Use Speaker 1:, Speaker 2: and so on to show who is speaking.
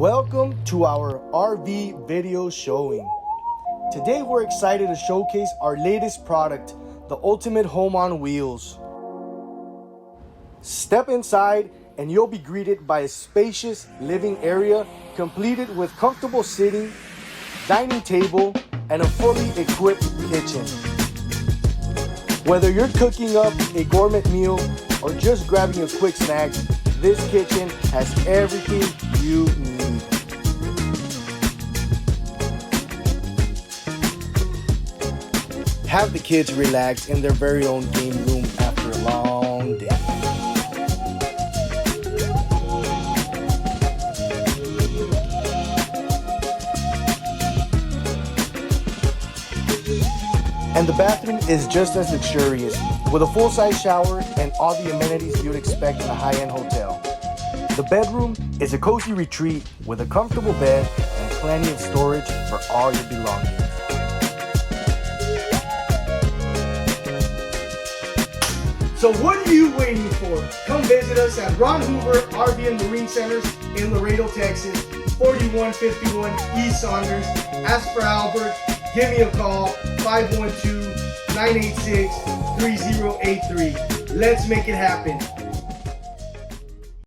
Speaker 1: Welcome to our RV video showing. Today we're excited to showcase our latest product, the ultimate home on wheels. Step inside and you'll be greeted by a spacious living area completed with comfortable sitting, dining table, and a fully equipped kitchen. Whether you're cooking up a gourmet meal or just grabbing a quick snack, this kitchen has everything you need. Have the kids relax in their very own game room after a long day. And the bathroom is just as luxurious, with a full-size shower and all the amenities you'd expect in a high-end hotel. The bedroom is a cozy retreat with a comfortable bed and plenty of storage for all your belongings. So what are you waiting for? Come visit us at Hoover RV and Marine Centers in Laredo, Texas, 4151 East Saunders. Ask for Albert. Give me a call, 512-986-3083. Let's make it happen.